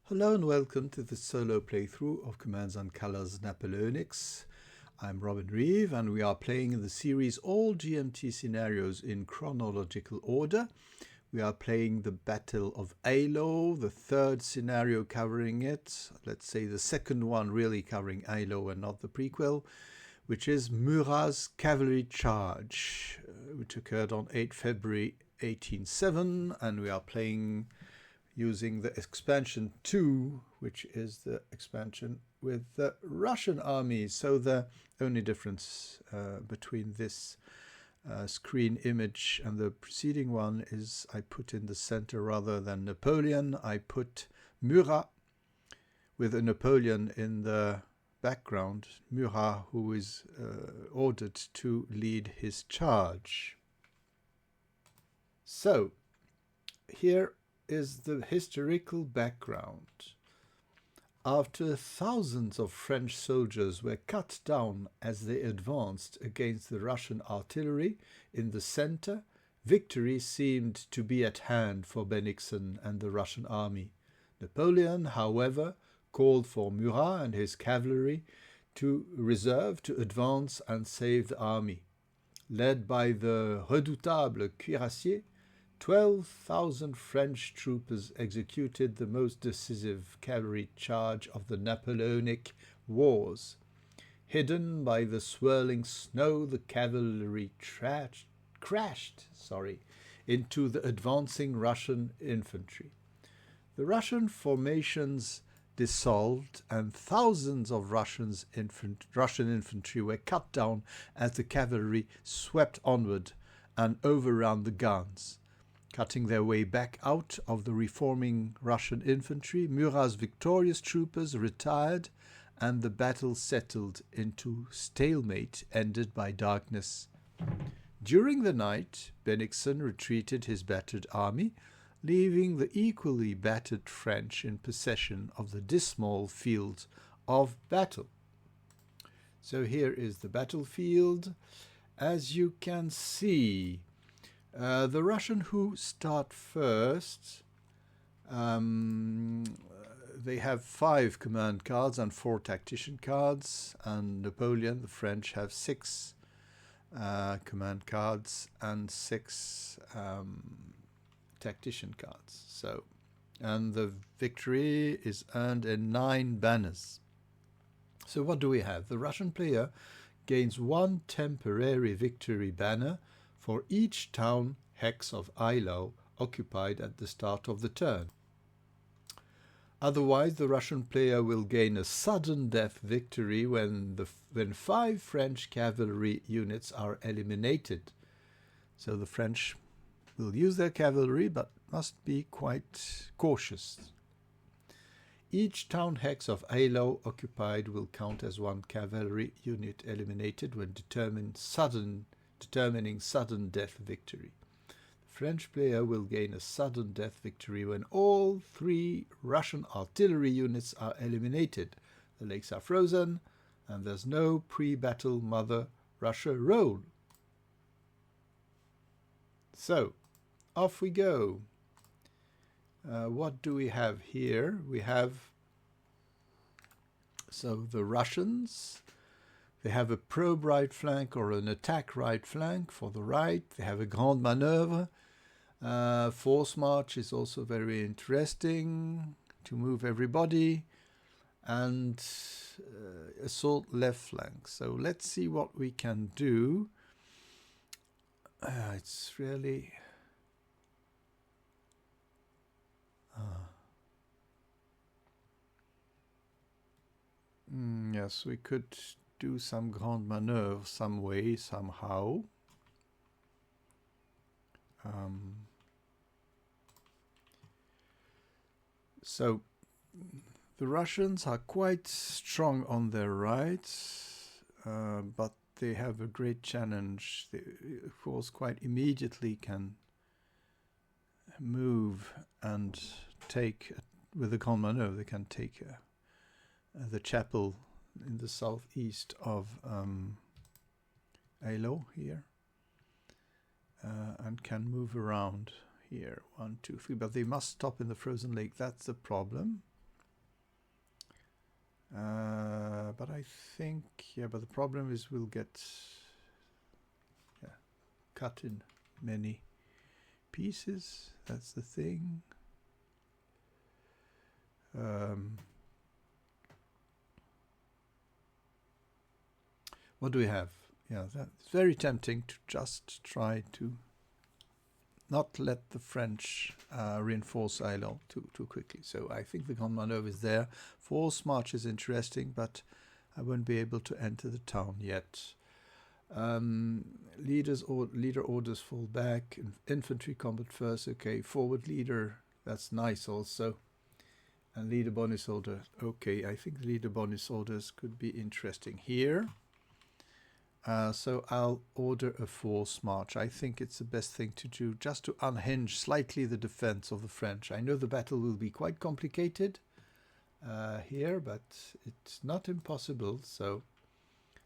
Hello and welcome to the solo playthrough of Commands and Colors Napoleonics. I'm Robin Reeve and we are playing in the series all GMT scenarios in chronological order. We are playing the Battle of Eylau, the third scenario covering it. Let's say the second one really covering Eylau and not the prequel, which is Murat's cavalry charge, which occurred on 8 February 1807, and we are playing using the expansion 2, which is the expansion with the Russian army. So the only difference between this screen image and the preceding one is I put in the center rather than Napoleon. I put Murat with a Napoleon in the background. Murat, who is ordered to lead his charge. So here is the historical background. After thousands of French soldiers were cut down as they advanced against the Russian artillery in the center, victory seemed to be at hand for Bennigsen and the Russian army. Napoleon, however, called for Murat and his cavalry to reserve to advance and save the army. Led by the redoutable cuirassiers, 12,000 French troopers executed the most decisive cavalry charge of the Napoleonic Wars. Hidden by the swirling snow, the cavalry crashed into the advancing Russian infantry. The Russian formations dissolved, and thousands of Russian infantry were cut down as the cavalry swept onward and overran the guns. Cutting their way back out of the reforming Russian infantry, Murat's victorious troopers retired, and the battle settled into stalemate ended by darkness. During the night, Bennigsen retreated his battered army, leaving the equally battered French in possession of the dismal field of battle. So here is the battlefield. As you can see, the Russian who start first, they have 5 command cards and 4 tactician cards, and Napoleon, the French, have 6 command cards and 6 tactician cards. So, and the victory is earned in 9 banners. So what do we have? The Russian player gains 1 temporary victory banner for each town hex of Eylau occupied at the start of the turn. Otherwise, the Russian player will gain a sudden death victory when 5 French cavalry units are eliminated. So the French will use their cavalry but must be quite cautious. Each town hex of Eylau occupied will count as 1 cavalry unit eliminated when determining sudden death victory. The French player will gain a sudden death victory when all 3 Russian artillery units are eliminated. The lakes are frozen, and there's no pre-battle Mother Russia roll. So, off we go. What do we have here? We have, so the Russians, they have a probe right flank or an attack right flank for the right. They have a grande manœuvre. Force march is also very interesting to move everybody. And assault left flank. So let's see what we can do. It's really... yes, we could do some grande manœuvre some way, somehow. So the Russians are quite strong on their right, but they have a great challenge. They, of course, quite immediately can move and take, with the grande manœuvre, they can take the chapel in the southeast of Eylau here, and can move around here. 1, 2, 3, but they must stop in the frozen lake. That's the problem. But I think, yeah, but the problem is we'll get cut in many pieces. That's the thing. What do we have? Yeah, that's very tempting to just try to not let the French reinforce Eylau too quickly. So I think the Grand Maneuver is there. Force march is interesting, but I won't be able to enter the town yet. Leader orders fall back. Infantry combat first. Okay, forward leader. That's nice also. And leader bonus order. Okay, I think the leader bonus orders could be interesting here. So I'll order a force march. I think it's the best thing to do, just to unhinge slightly the defense of the French. I know the battle will be quite complicated here, but it's not impossible. So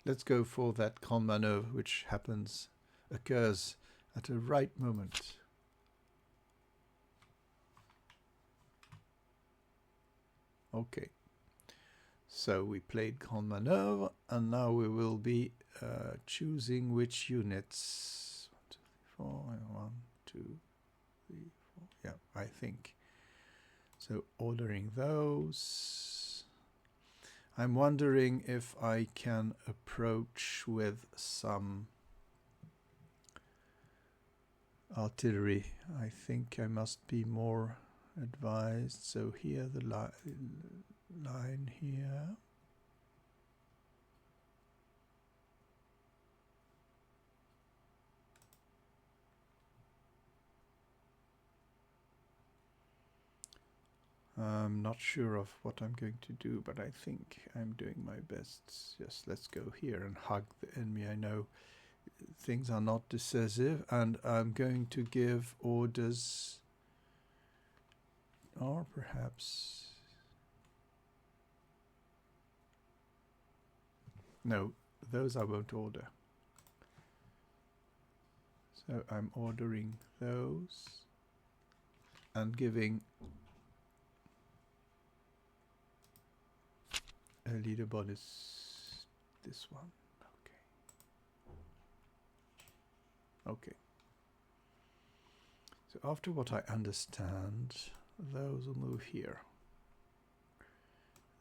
let's go for that Grand Maneuver, which occurs at the right moment. Okay. So we played Grand Maneuver, and now we will be choosing which units. 1, 2, 3, 4. Yeah, I think. So ordering those. I'm wondering if I can approach with some artillery. I think I must be more advised. So here the line here. I'm not sure of what I'm going to do, but I think I'm doing my best. Yes, let's go here and hug the enemy. I know things are not decisive, and I'm going to give orders, or perhaps... No, those I won't order. So I'm ordering those and giving a leader bonus, this one. Okay. So after what I understand, those will move here.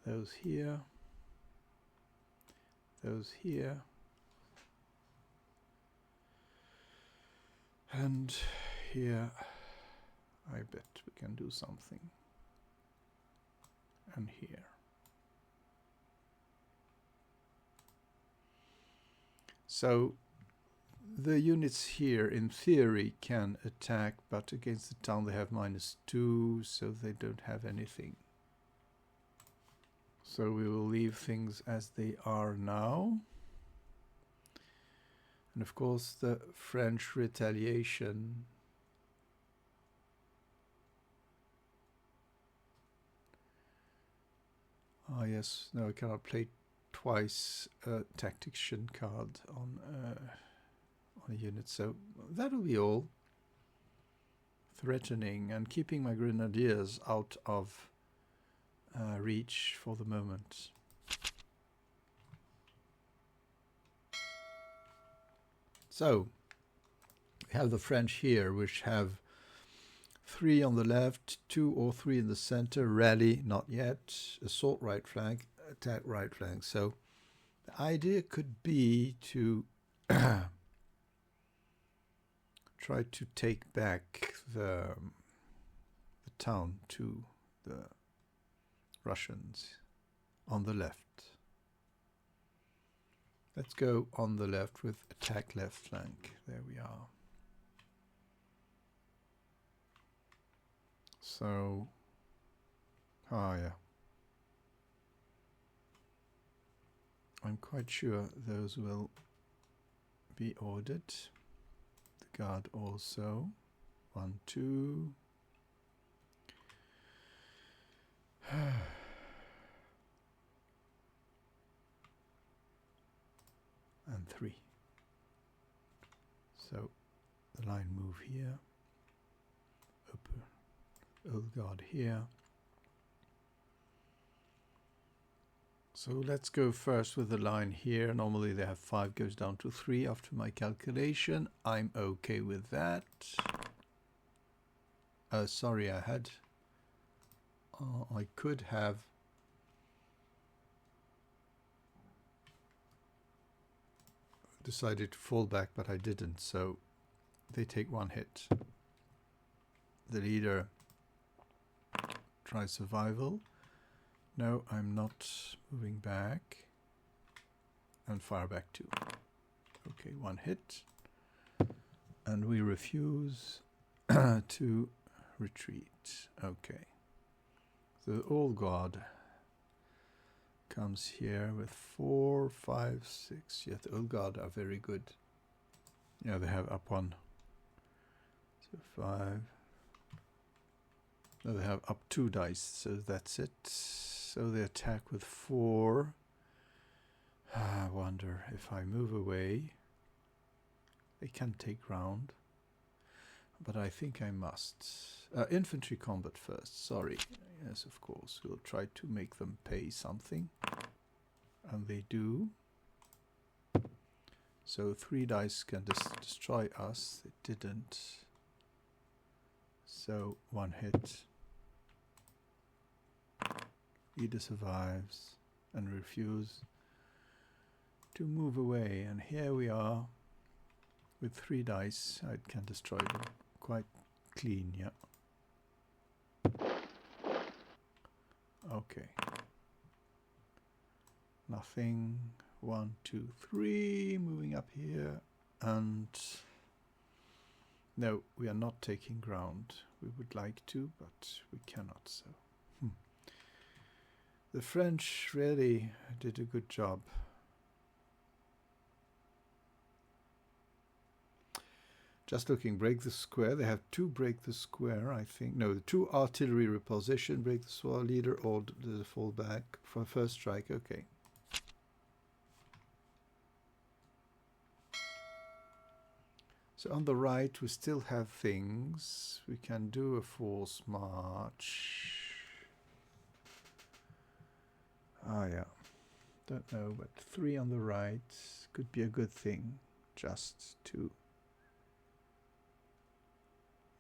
Those here. Those here. And here, I bet we can do something. And here. So the units here, in theory, can attack, but against the town they have -2, so they don't have anything. So we will leave things as they are now. And of course the French retaliation yes, no, I cannot play twice a tactician card on a unit, so that'll be all. Threatening and keeping my grenadiers out of reach for the moment. So we have the French here, which have 3 on the left, 2 or 3 in the center, rally, not yet, assault right flank, attack right flank. So the idea could be to try to take back the town to the Russians on the left. Let's go on the left with attack left flank. There we are. So, yeah. I'm quite sure those will be ordered. The guard also. 1, 2. And 3. So the line move here. Open old guard here. So let's go first with the line here. Normally they have 5, goes down to 3 after my calculation. I'm okay with that. Sorry, I could have decided to fall back, but I didn't, so they take 1 hit. The leader tries survival. No, I'm not moving back. And fire back 2. Okay, 1 hit. And we refuse to retreat. Okay. The Old God comes here with 4, 5, 6. Yeah, the Old God are very good. Yeah, they have up 1. So 5. No, they have up 2 dice, so that's it. So they attack with 4. I wonder if I move away. They can take ground. But I think I must. Infantry combat first, sorry. Yes, of course. We'll try to make them pay something. And they do. So 3 dice can destroy us. They didn't. So 1 hit. Leader survives and refuse to move away. And here we are with 3 dice. I can destroy them quite clean, yeah. Okay. Nothing. 1, 2, 3. Moving up here. And no, we are not taking ground. We would like to, but we cannot, so. The French really did a good job. Just looking, break the square. They have 2 break the square, I think. No, the 2 artillery reposition, break the square, leader, or the fall back for first strike. Okay. So on the right, we still have things. We can do a force march. Ah, yeah. Don't know, but 3 on the right could be a good thing. Just to...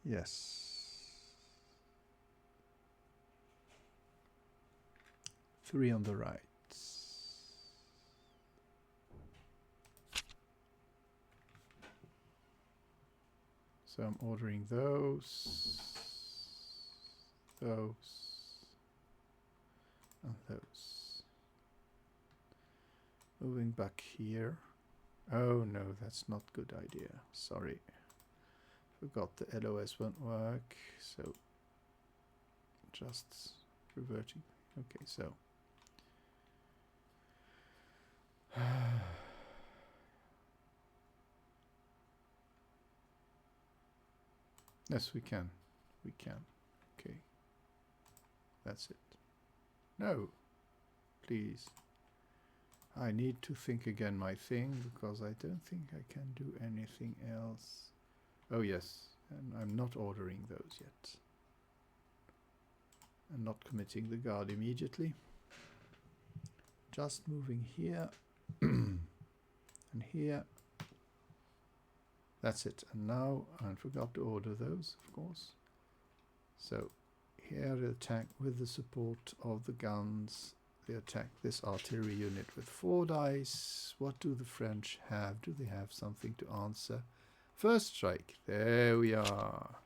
Yes. 3 on the right. So I'm ordering those, and those. Moving back here. Oh no, that's not a good idea. Sorry. Forgot the LOS won't work, so just reverting. Okay, so. Yes, we can. We can. Okay. That's it. No. Please. I need to think again my thing, because I don't think I can do anything else. Oh yes, and I'm not ordering those yet. I'm not committing the guard immediately. Just moving here and here. That's it. And now I forgot to order those, of course. So here they attack with the support of the guns. They attack this artillery unit with 4 dice. What do the French have? Do they have something to answer? First strike. There we are.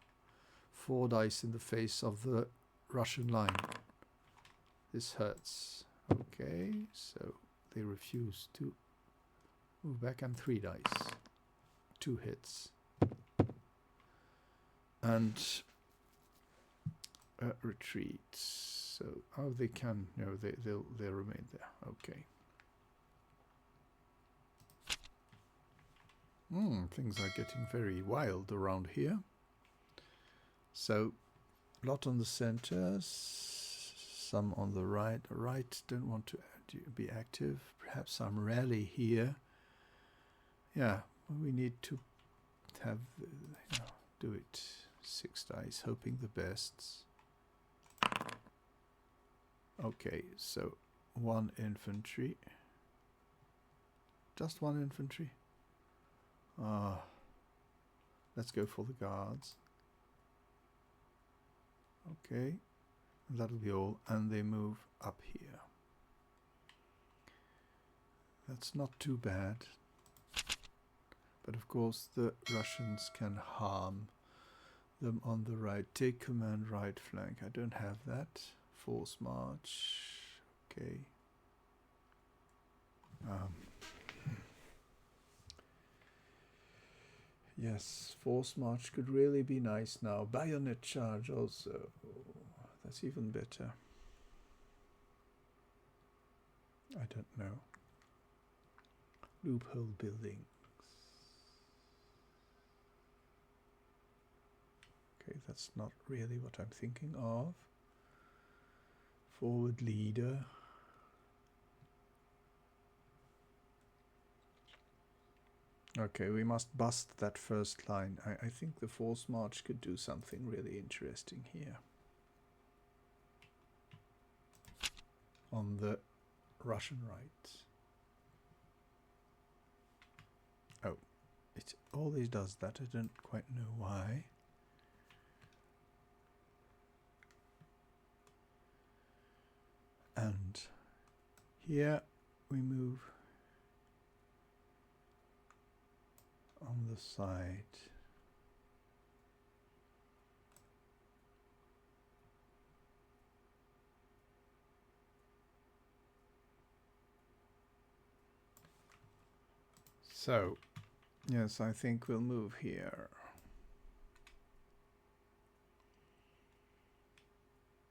4 dice in the face of the Russian line. This hurts. Okay, so they refuse to move back. And 3 dice. 2 hits. And retreat. So, oh, they can. No, they'll remain there. Okay. Things are getting very wild around here. So, a lot on the center, some on the right. Right don't want to be active. Perhaps some rally here. Yeah, we need to have do it 6 dice, hoping the best. Okay, so one infantry. Just one infantry. Let's go for the guards. Okay, that'll be all, and they move up here. That's not too bad, but of course the Russians can harm them on the right. Take command right flank. I don't have that. Force march. Okay. Yes, force march could really be nice now. Bayonet charge also. That's even better. I don't know. Loophole buildings. Okay, that's not really what I'm thinking of. Forward leader. Okay, we must bust that first line. I think the force march could do something really interesting here. On the Russian right. Oh, it always does that. I don't quite know why. And here we move on the side. So, yes, I think we'll move here.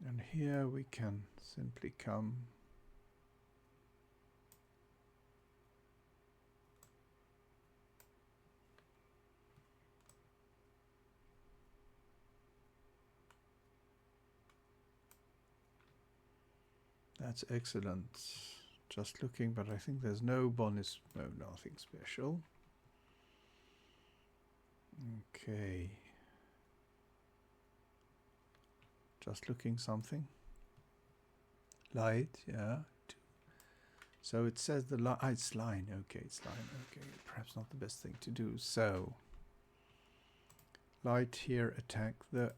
And here we can simply come. That's excellent. Just looking, but I think there's no bonus. No, nothing special. Okay. Just looking something. Light, yeah. So it says the line. It's line. Okay, it's line. Okay, perhaps not the best thing to do. So light here, attack the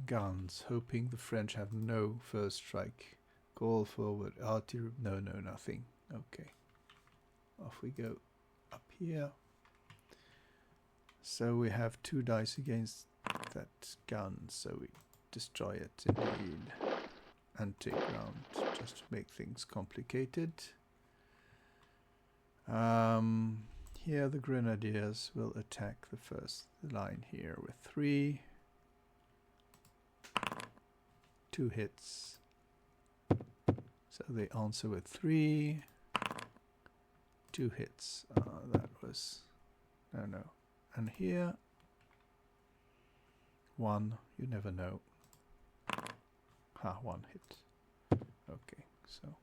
guns, hoping the French have no first strike. Call forward. Artillery. No, nothing. Okay. Off we go. Up here. So we have 2 dice against that gun. So we destroy it indeed. And take ground. Just to make things complicated. Here the grenadiers will attack the first line here with 3. 2 hits. So they answer with 3. 2 hits. That was... No. And here... 1. You never know. 1 hit. Okay, so...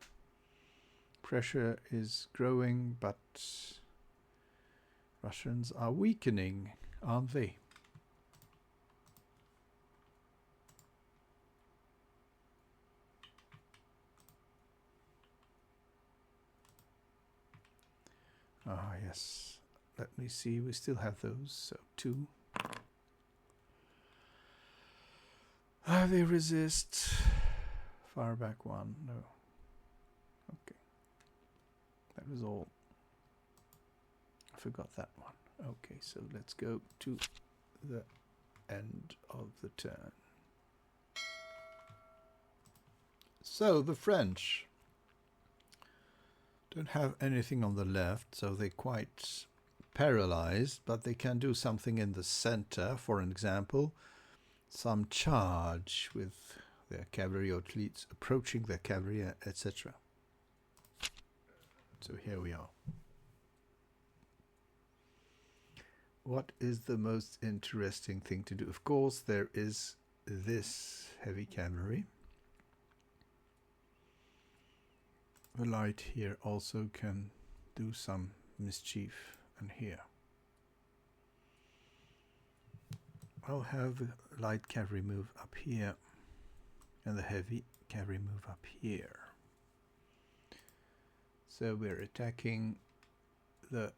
Pressure is growing, but... Russians are weakening, aren't they? Yes. Let me see. We still have those. So 2. They resist. Fire back 1. No. Okay. That was all. I forgot that one. Okay, so let's go to the end of the turn. So the French don't have anything on the left, so they're quite paralyzed, but they can do something in the center, for an example, some charge with their cavalry or fleets approaching their cavalry, etc. So here we are. What is the most interesting thing to do? Of course, there is this heavy cavalry. The light here also can do some mischief, and here. I'll have the light cavalry move up here, and the heavy cavalry move up here. So we're attacking the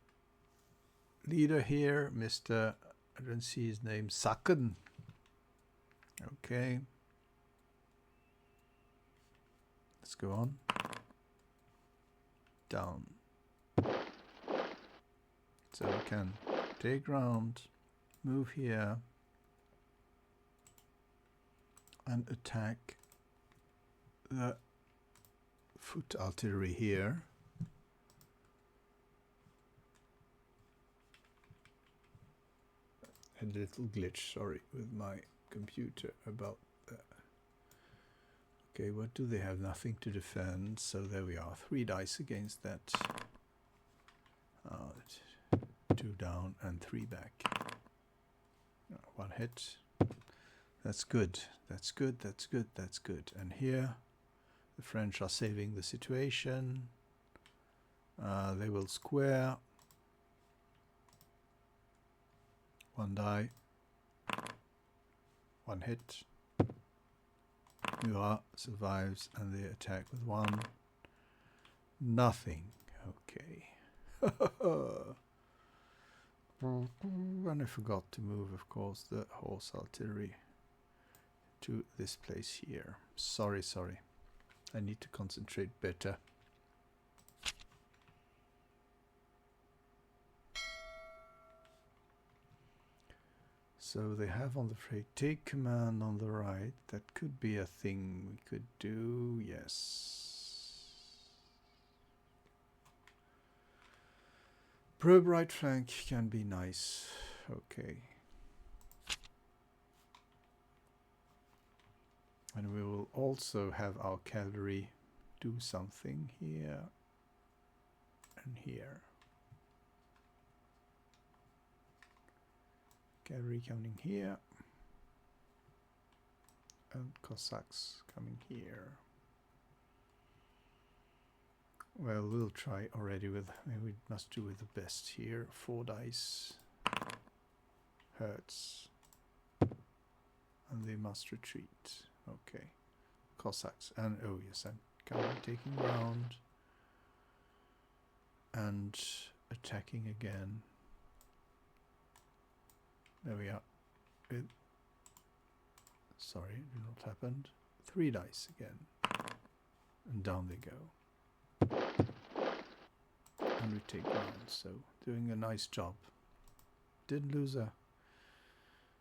leader here, Mr. I don't see his name, Saken. Okay. Let's go on. Down. So we can take ground, move here, and attack the foot artillery here. Had a little glitch, sorry, with my computer about that. Okay, what do they have? Nothing to defend, so there we are. 3 dice against that. 2 down and 3 back. 1 hit. That's good. That's good. That's good. That's good. And here, the French are saving the situation. They will square. 1 die. 1 hit. Murat survives and they attack with 1. Nothing. Okay. And I forgot to move, of course, the horse artillery to this place here. Sorry. I need to concentrate better. So they have on the freight, take command on the right. That could be a thing we could do, yes. Probe right flank can be nice. Okay. And we will also have our cavalry do something here and here. Cavalry coming here. And Cossacks coming here. Well, we'll try already with, we must do with the best here. 4 dice. Hurts. And they must retreat. Okay. Cossacks. And, oh yes, I'm coming, taking ground. And attacking again. There we are. Sorry, it did not happen. 3 dice again. And down they go. And we take ground, so doing a nice job. Didn't lose a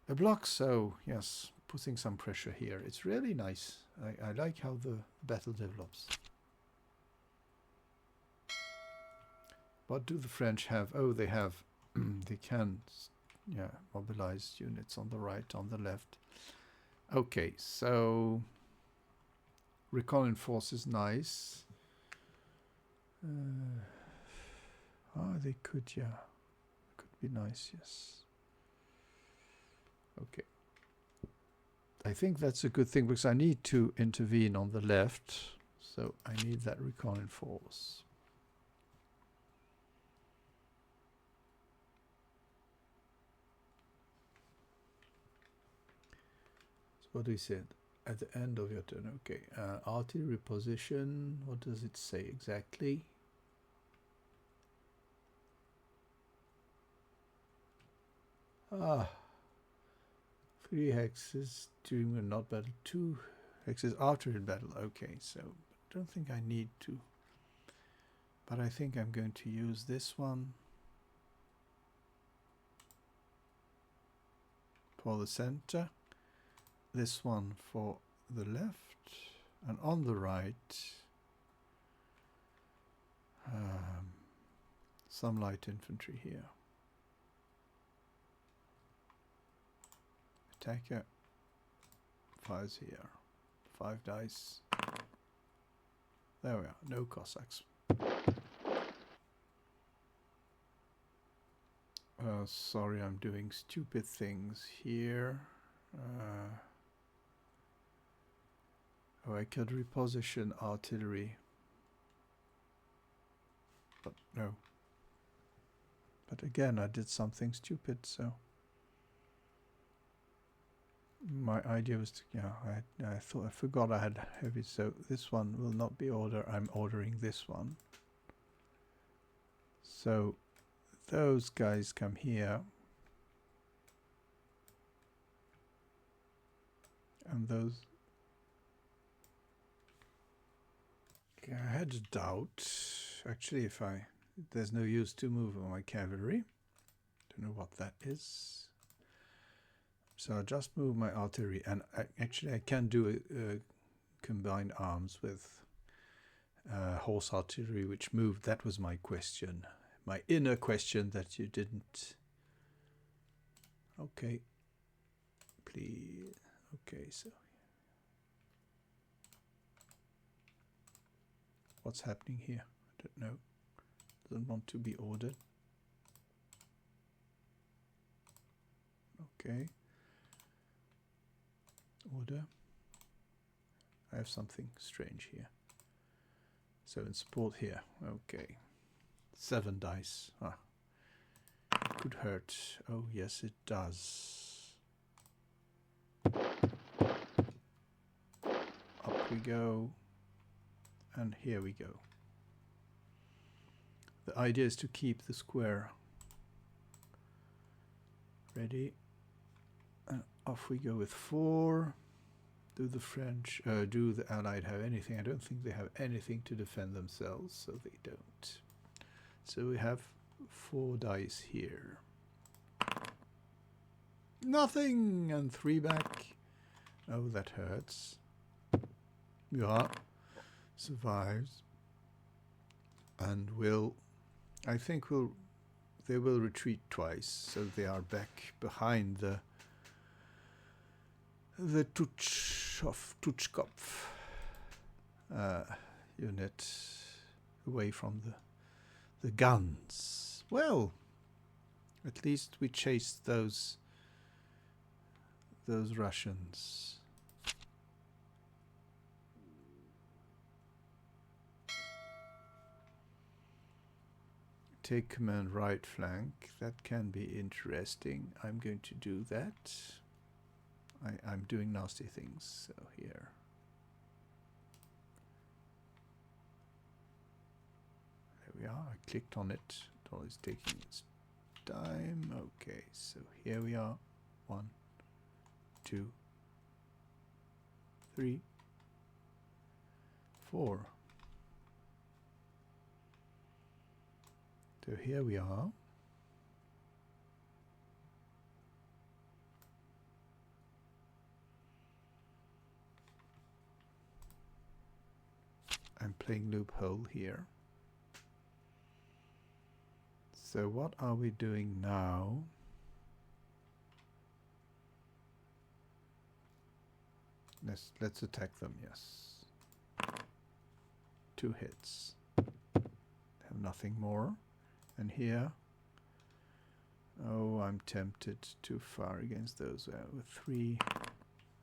block, so yes, putting some pressure here. It's really nice. I like how the battle develops. What do the French have? Oh, they have, they can, yeah, mobilize units on the right, on the left. Okay, so recon force is nice. They could, yeah. Could be nice, yes. Okay. I think that's a good thing because I need to intervene on the left. So I need that recon force. So what do we say? At the end of your turn, okay. Artillery position, what does it say exactly? Ah, 3 hexes during a not battle, 2 hexes after a battle. Okay, so I don't think I need to. But I think I'm going to use this one for the center. This one for the left, and on the right some light infantry here. Attacker fires here. 5 dice. There we are, no Cossacks. Sorry, I'm doing stupid things here. Oh, I could reposition artillery. But no. But again, I did something stupid, so. My idea was to, yeah, I forgot I had heavy, so this one will not be ordered. I'm ordering this one. So those guys come here. And those... Okay, I had a doubt. Actually, there's no use to move on my cavalry. Don't know what that is. So I'll just move my artillery. And actually I can do combined arms with horse artillery, which moved. That was my question. My inner question that you didn't... Okay. Please. Okay, so... What's happening here? I don't know. Doesn't want to be ordered. Okay. Order. I have something strange here. So in support here. Okay. 7 dice. Ah. It could hurt. Oh yes, it does. Up we go. And here we go. The idea is to keep the square ready. And off we go with 4. Do the French, do the Allied have anything? I don't think they have anything to defend themselves, so they don't. So we have 4 dice here. Nothing! And 3 back. Oh, that hurts. Yeah. Survives. And I think they will retreat twice, so they are back behind the Tutschkopf unit, away from the guns. Well, at least we chased those Russians. Take command right flank. That can be interesting. I'm going to do that. I'm doing nasty things. So here. There we are. I clicked on it. It always taking its time. Okay, so here we are. 1, 2, 3, 4. So here we are. I'm playing loophole here. So what are we doing now? Let's attack them, yes. 2 hits. Have nothing more. And here, oh, I'm tempted too far against those with 3,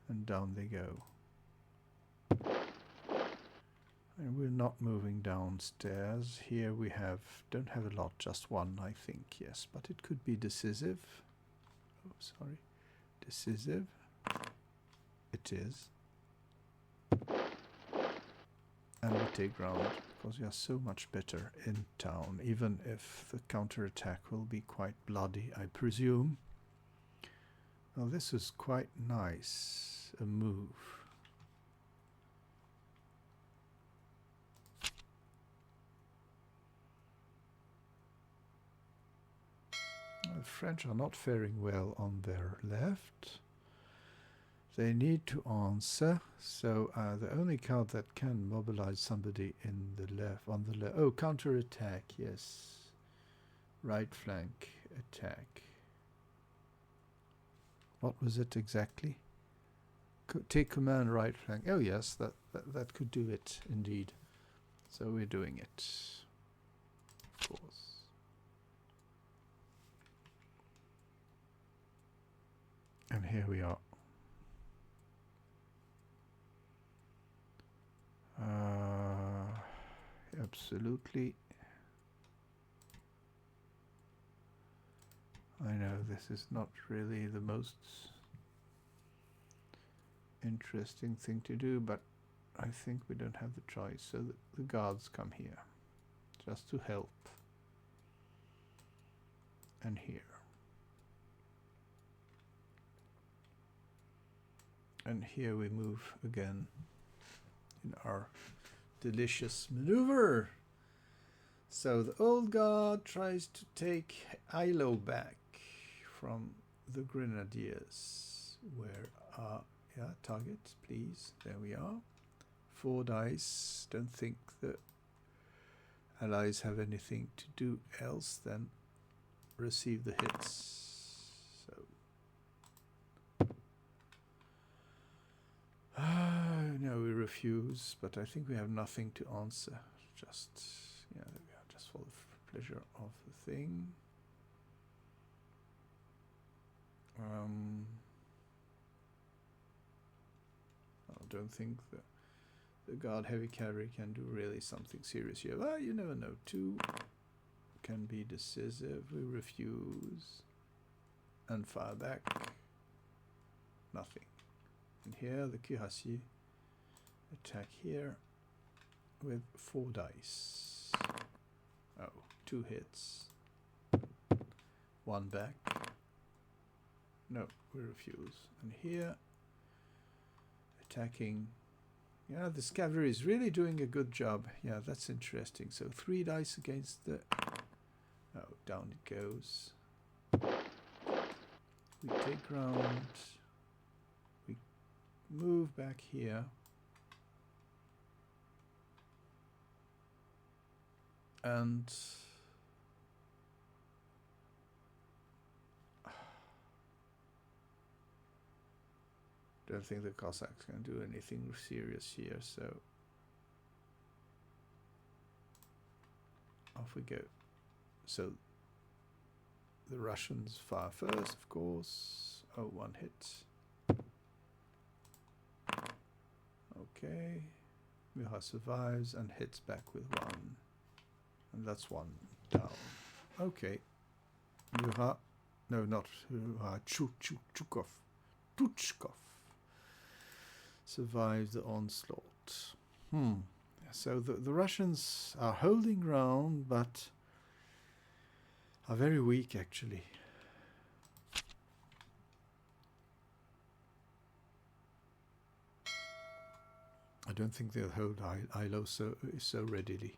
and down they go. And we're not moving downstairs. Here we don't have a lot, just 1, I think, yes, but it could be decisive. Oh, sorry, decisive. It is. And we take ground, because we are so much better in town, even if the counterattack will be quite bloody, I presume. Well, this is quite nice, a move. The French are not faring well on their left. They need to answer, so the only card that can mobilize somebody in the left, on the left. Oh, counterattack, yes. Right flank attack. What was it exactly? Take command right flank. Oh yes, that could do it indeed. So we're doing it, of course. And here we are. Absolutely. I know this is not really the most interesting thing to do, but I think we don't have the choice, so the guards come here just to help. and here. And here we move again in our delicious maneuver. So the old guard tries to take Eylau back from the Grenadiers. Where are, yeah, target, please. There we are. 4 dice. Don't think the allies have anything to do else than receive the hits. So no, we refuse, but I think we have nothing to answer. Just, yeah, there we are, just for the pleasure of the thing. I don't think the guard heavy cavalry can do really something serious here. Well, you never know. 2 can be decisive. We refuse and fire back. Nothing. And here the cuirassier attack here with 4 dice. Oh, 2 hits. 1 back. No, we refuse. And here attacking. Yeah, this cavalry is really doing a good job. Yeah, that's interesting. So 3 dice against the... Oh, down it goes. We take ground. We move back here. And... don't think the Cossacks can do anything serious here, so off we go. So the Russians fire first, of course. Oh, 1 hit. Okay. Murat survives and hits back with 1. And that's 1 down. Okay. Murat. No, not Murat. Tuchkov survived the onslaught. So the Russians are holding ground, but are very weak, actually. I don't think they'll hold Eylau so readily.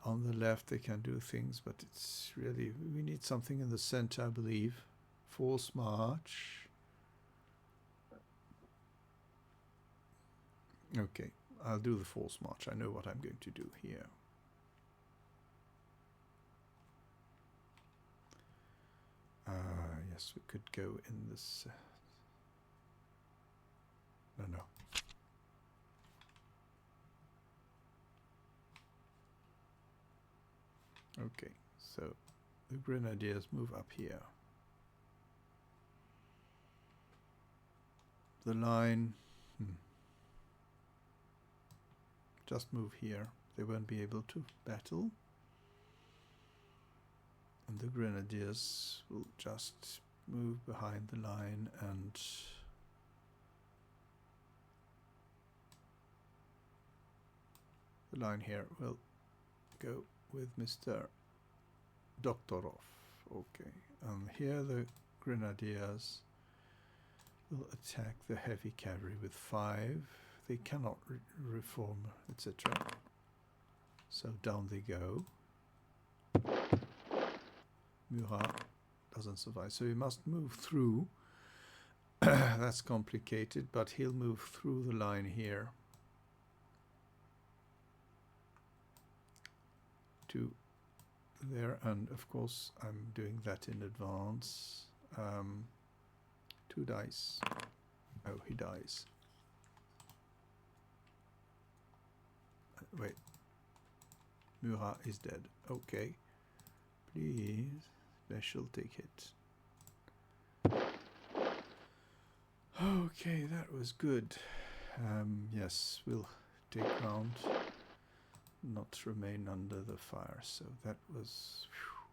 On the left they can do things, but it's really... we need something in the center, I believe. Force march. Okay, I'll do the force march. I know what I'm going to do here. Yes, we could go in this... no. Okay, so the Grenadiers move up here. The line... just move here. They won't be able to battle. And the Grenadiers will just move behind the line and the line here will go with Mr. Doktorov. Okay, and here the Grenadiers will attack the heavy cavalry with 5. They cannot reform, etc. So down they go. Murat doesn't survive, so he must move through. That's complicated, but he'll move through the line here to there, and of course I'm doing that in advance. 2 dice. Oh, he dies. Wait. Murat is dead. Okay. Please. Special take hit. Okay, that was good. Yes, we'll take ground. Not remain under the fire. So that was...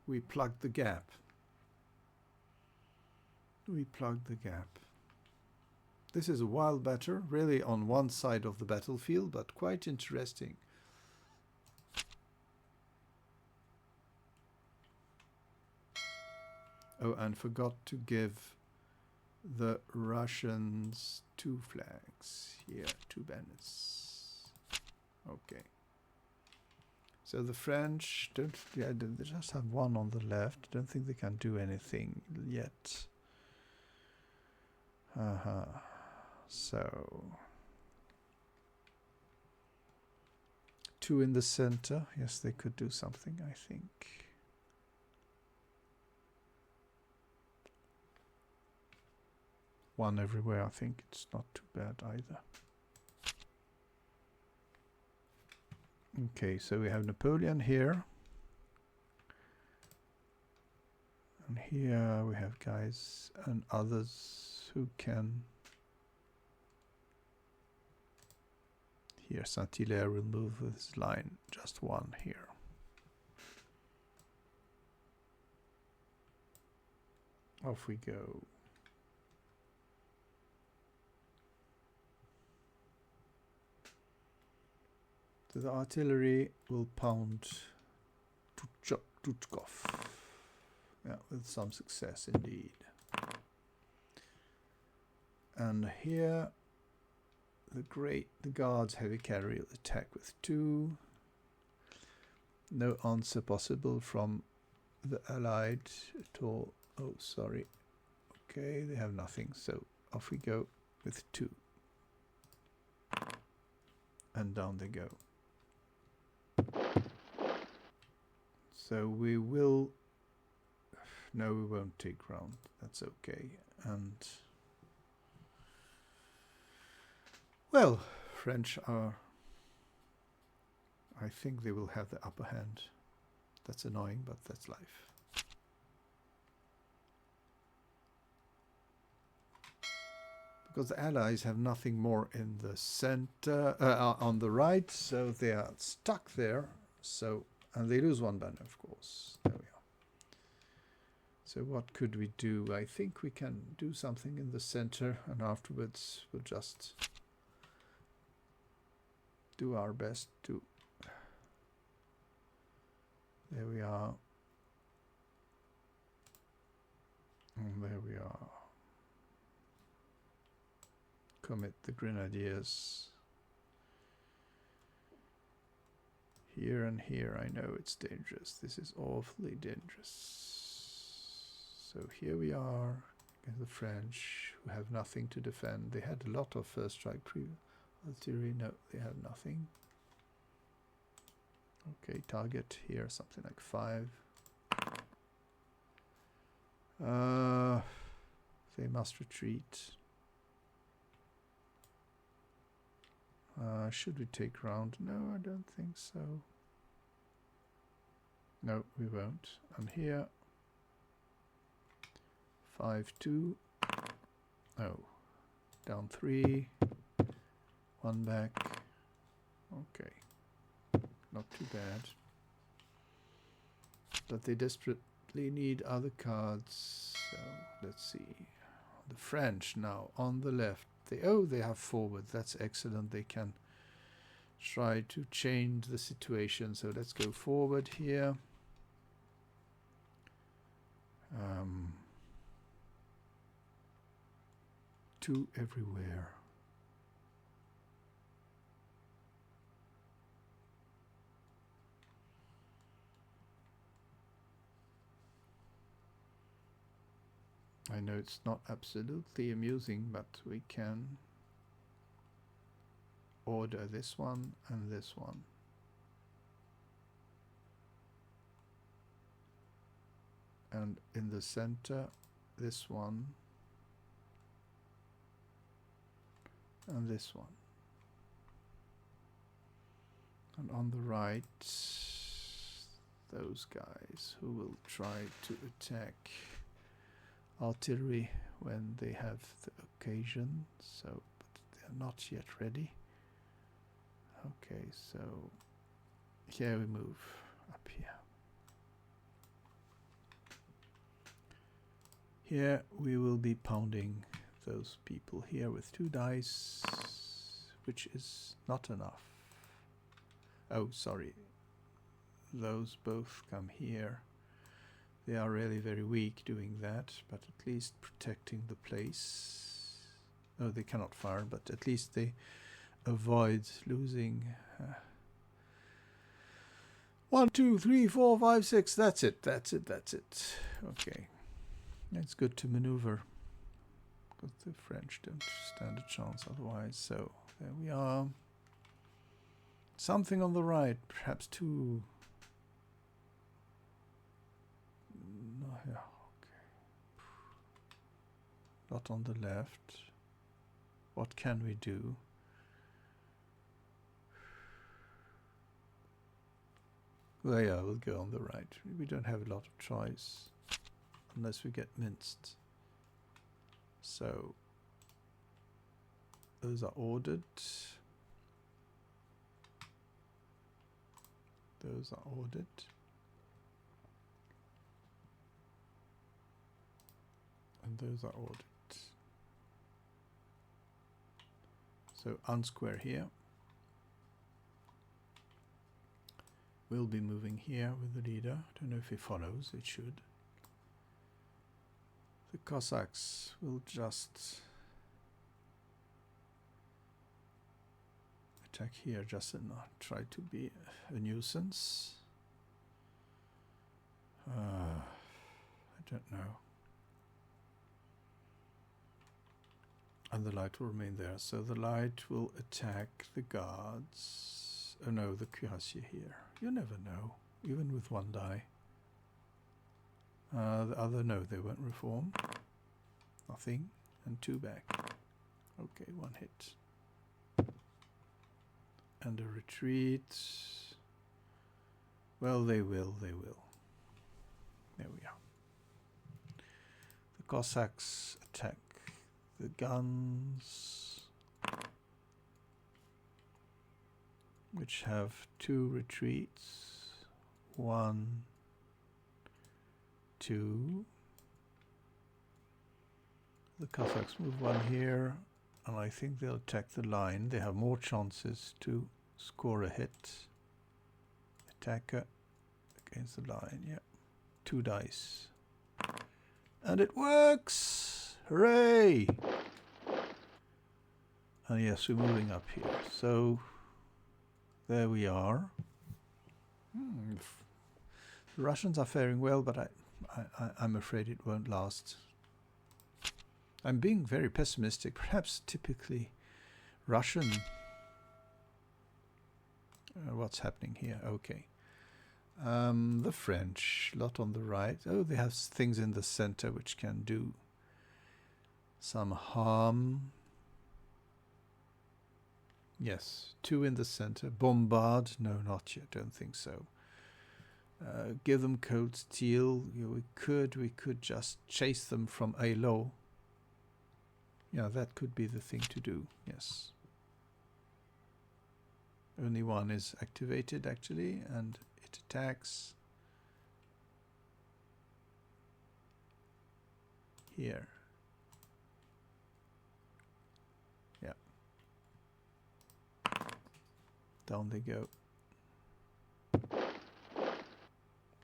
we plugged the gap. We plugged the gap. This is a wild battle, really on one side of the battlefield, but quite interesting. Oh, and forgot to give the Russians 2 flags. Here, 2 banners. Okay. So the French don't, yeah, they just have 1 on the left. Don't think they can do anything yet. So 2 in the center. Yes, they could do something, I think. One everywhere, I think it's not too bad either. Okay, so we have Napoleon here. And here we have guys and others who can... Here, Saint-Hilaire will move with his line, just 1 here. Off we go. So the artillery will pound Tuchkov. Yeah, with some success indeed. And here the Guards heavy cavalry will attack with 2. No answer possible from the Allied at all. Oh, sorry. Okay, they have nothing, so off we go with 2. And down they go. So we will... No, we won't take ground. That's okay. And... Well, French are... I think they will have the upper hand. That's annoying, but that's life. Because the Allies have nothing more in the center, on the right, so they are stuck there. So, and they lose 1 banner, of course. There we are. So what could we do? I think we can do something in the center, and afterwards we'll just do our best to... There we are. And there we are. Commit the Grenadiers. Here and here, I know it's dangerous. This is awfully dangerous. So here we are, the French, who have nothing to defend. They had a lot of first strike artillery. No, they have nothing. Okay, target here, something like 5. They must retreat. Should we take ground? No, I don't think so. No, we won't. And here, 5-2. Oh, down 3. 1 back. Okay, not too bad. But they desperately need other cards. So let's see. The French now on the left. They have forward. That's excellent. They can try to change the situation. So let's go forward here. 2 everywhere. I know it's not absolutely amusing, but we can order this one and this one. And in the center, this one and this one. And on the right, those guys who will try to attack artillery when they have the occasion, so but they're not yet ready. Okay, so here we move up here. Here we will be pounding those people here with 2 dice, which is not enough. Oh, sorry. Those both come here. They are really very weak doing that, but at least protecting the place. Oh, they cannot fire, but at least they avoid losing. 1, 2, 3, 4, 5, 6. That's it. That's it. That's it. Okay. It's good to maneuver, because the French don't stand a chance otherwise. So there we are. Something on the right, perhaps 2. No, yeah, okay. Not on the left. What can we do? Well, yeah, we'll go on the right. We don't have a lot of choice unless we get minced. So those are ordered. Those are ordered. And those are ordered. So unsquare here. We'll be moving here with the leader. Don't know if he follows. It should. The Cossacks will just attack here, just not try to be a nuisance. I don't know. And the light will remain there. So the light will attack the guards. Oh no, the cuirassier here. You never know, even with 1 die. The other, no, they won't reform. Nothing. And 2 back. Okay, 1 hit. And a retreat. Well, they will, they will. There we are. The Cossacks attack the guns, which have 2 retreats. 1, 2. The Cossacks move 1 here, and I think they'll attack the line. They have more chances to score a hit. Attacker against the line, yeah. 2 dice. And it works! Hooray! And yes, we're moving up here. So there we are. The Russians are faring well, but I'm afraid it won't last. I'm being very pessimistic, perhaps typically Russian. What's happening here? Okay. The French, lot on the right. Oh, they have things in the center which can do some harm. Yes, 2 in the center. Bombard? No, not yet. Don't think so. Give them cold steel. Yeah, we could just chase them from Eylau. Yeah, that could be the thing to do. Yes. Only 1 is activated actually, and it attacks here. Yeah. Down they go.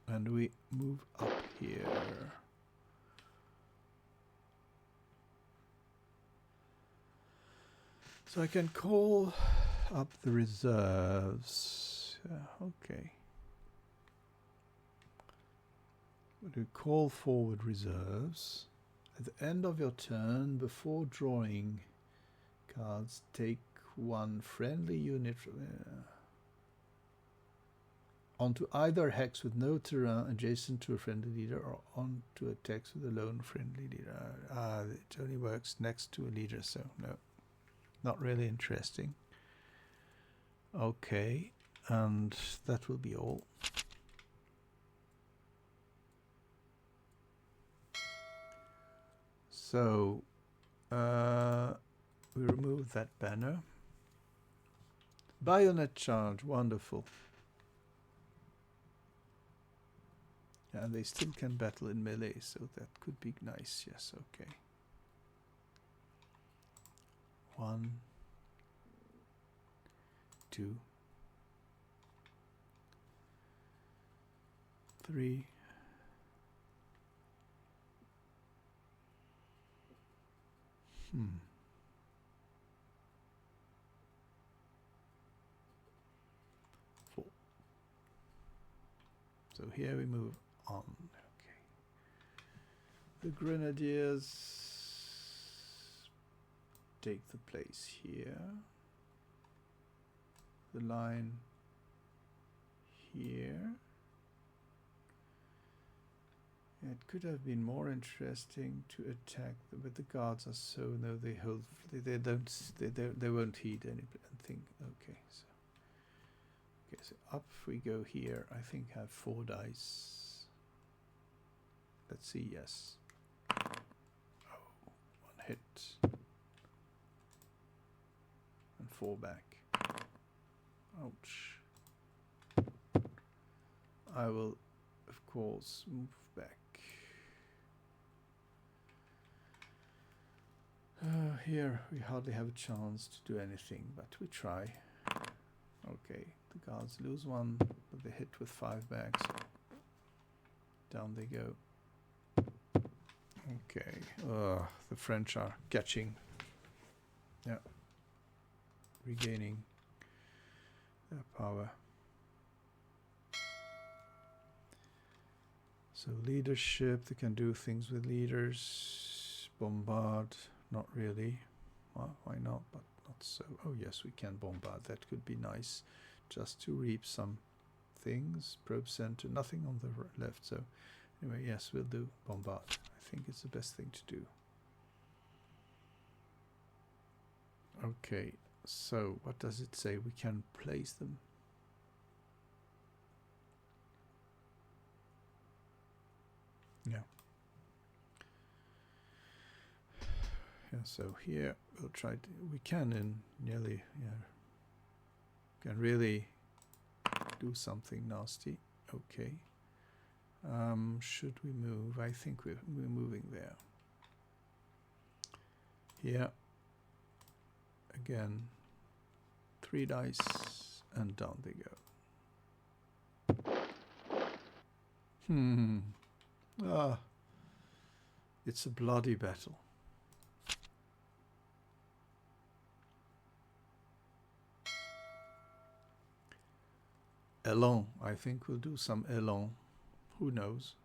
And we move up here. So I can call up the reserves. Okay. We call forward reserves. At the end of your turn, before drawing cards, take 1 friendly unit onto either hex with no terrain adjacent to a friendly leader, or onto a text with a lone friendly leader. It only works next to a leader, so no. Not really interesting. Okay, and that will be all. So we remove that banner. Bayonet charge, wonderful. And they still can battle in melee, so that could be nice. Yes, okay. 1, 2, 3, 4. So here we move on. Okay. The Grenadiers take the place here. The line here. It could have been more interesting to attack, but the guards are so no. They hold. They won't heed anything. Okay, so up we go here. I think I have 4 dice. Let's see. Yes. Oh, 1 hit and 4 back. Ouch. I will, of course, move back. Here we hardly have a chance to do anything, but we try. Okay, the guards lose 1, but they hit with 5 bags. Down they go. Okay, the French are catching. Yeah, regaining their power. So leadership, they can do things with leaders. Bombard. Not really. Well, why not? But not so. Oh yes, we can bombard. That could be nice, just to reap some things. Probe center. Nothing on the left. So anyway, yes, we'll do bombard. I think it's the best thing to do. Okay. So what does it say? We can place them. Yeah. Yeah, so here we'll try to, we can in nearly, can really do something nasty. Okay. Should we move? I think we're moving there. Here. Again, 3 dice and down they go. It's a bloody battle. Eylau. I think we'll do some Eylau. Who knows?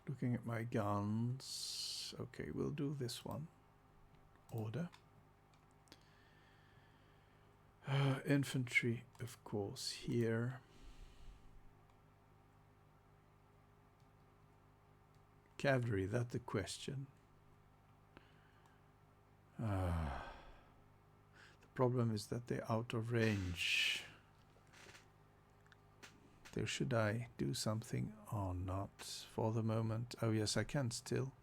Looking at my guns. Okay, we'll do this one. Order. Infantry, of course, here. Cavalry, that's the question. The problem is that they're out of range. There, should I do something or not for the moment? Oh yes, I can still.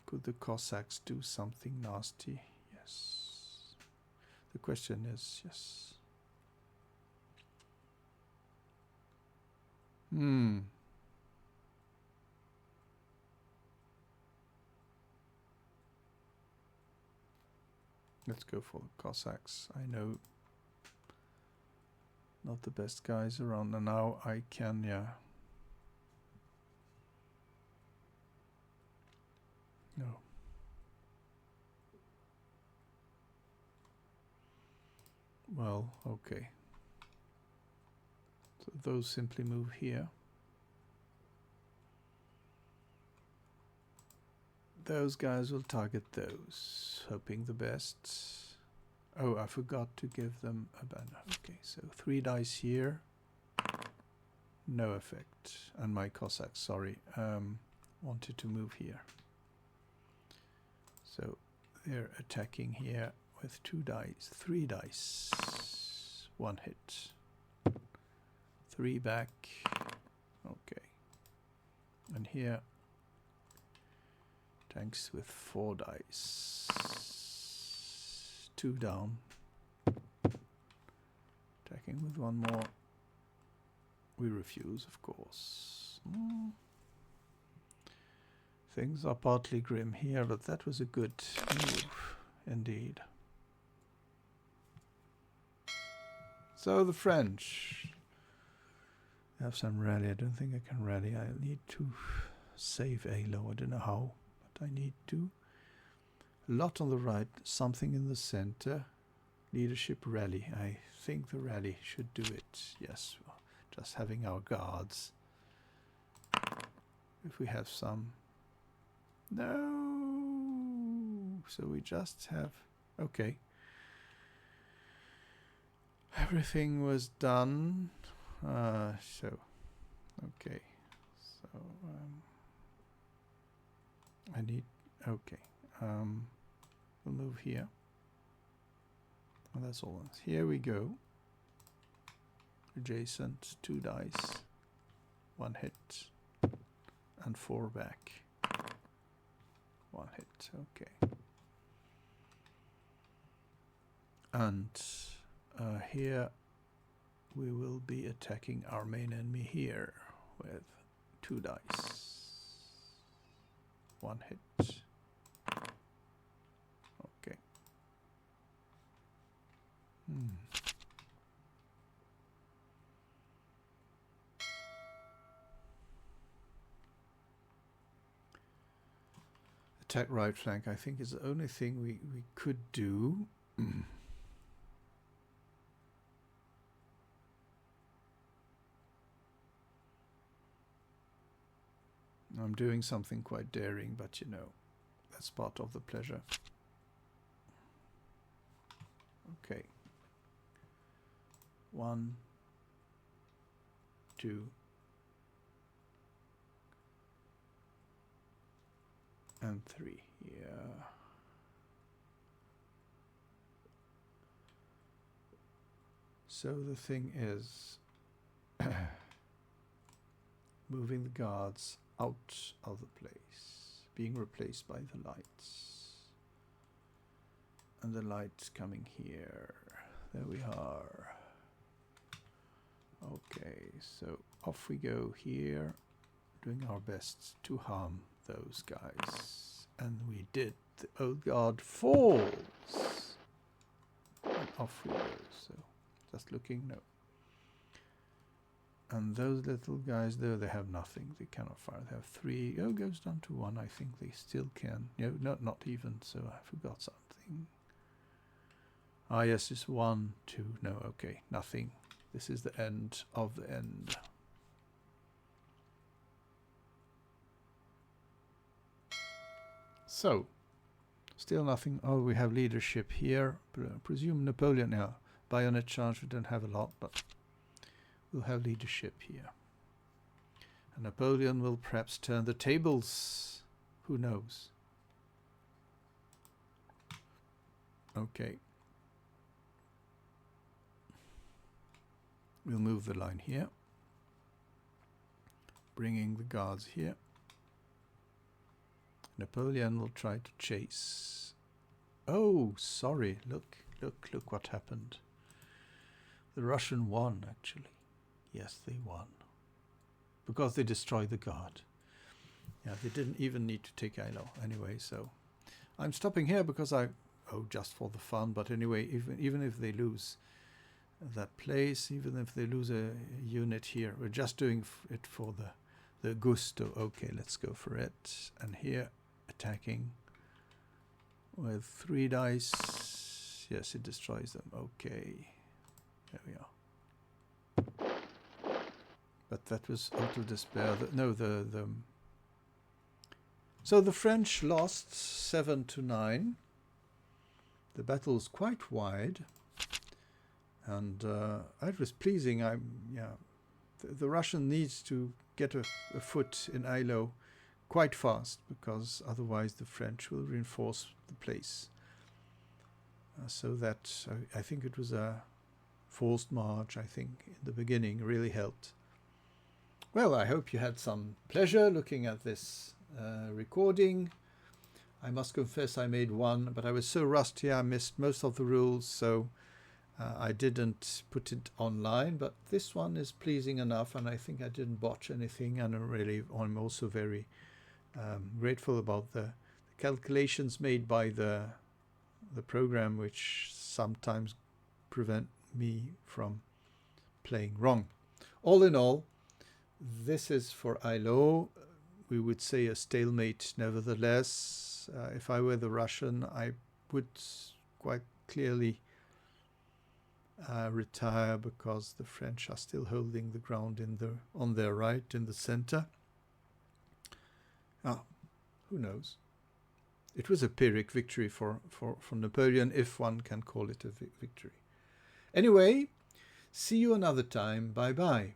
Could the Cossacks do something nasty? Yes. The question is, yes. Let's go for the Cossacks. I know not the best guys around, and now I can, yeah. No. Well, okay. So those simply move here. Those guys will target those, hoping the best. Oh, I forgot to give them a banner. Okay, so 3 dice here. No effect. And my Cossacks, sorry, wanted to move here. So they're attacking here with 2 dice, 3 dice. 1 hit. 3 back. Okay. And here, tanks with 4 dice. 2 down. Attacking with 1 more. We refuse, of course. Things are partly grim here, but that was a good move, indeed. So the French have some rally. I don't think I can rally. I need to save Eylau. I don't know how, but I need to. A lot on the right, something in the center. Leadership rally. I think the rally should do it. Yes, well, just having our guards. If we have some. No. So we just have. Okay. Everything was done. So. Okay. So. I need. Okay. We'll move here. And that's all. Here we go. Adjacent, 2 dice. 1 hit. And 4 back. 1 hit. Okay. And here we will be attacking our main enemy here with 2 dice. 1 hit. Okay. Attack right flank, I think, is the only thing we could do. I'm doing something quite daring, but you know, that's part of the pleasure. Okay. 1, 2, and 3. Yeah. So the thing is moving the guards out of the place, being replaced by the lights. And the lights coming here. There we are. Okay, so off we go here, doing our best to harm those guys. And we did. The old guard falls. And off we go. So just looking, no. And those little guys, though, they have nothing. They cannot fire. They have 3. Oh, goes down to 1. I think they still can. No, not even. So I forgot something. Ah, yes, it's 1, 2. No, okay, nothing. This is the end of the end. So, still nothing. Oh, we have leadership here. Presume Napoleon now. Bayonet charge, we don't have a lot, but we'll have leadership here. And Napoleon will perhaps turn the tables. Who knows? Okay. We'll move the line here. Bringing the guards here. Napoleon will try to chase. Oh, sorry. Look what happened. The Russian won, actually. Yes, they won. Because they destroyed the guard. Yeah, they didn't even need to take Eylau anyway, so. I'm stopping here because just for the fun, but anyway, even if they lose that place, even if they lose a unit here, we're just doing it for the gusto. Okay, let's go for it. And here, attacking with 3 dice. Yes, it destroys them. Okay, there we are. But that was utter despair. So the French lost 7-9. The battle was quite wide. And it was pleasing. The Russian needs to get a foot in Eylau quite fast, because otherwise the French will reinforce the place. So that I think it was a forced march. I think in the beginning really helped. Well, I hope you had some pleasure looking at this recording. I must confess I made one, but I was so rusty I missed most of the rules, so I didn't put it online, but this one is pleasing enough, and I think I didn't botch anything, and I'm also very grateful about the calculations made by the program, which sometimes prevent me from playing wrong. All in all, this is for Eylau. We would say a stalemate nevertheless. If I were the Russian, I would quite clearly retire, because the French are still holding the ground on their right, in the center. Who knows? It was a Pyrrhic victory for Napoleon, if one can call it a victory. Anyway, see you another time. Bye-bye.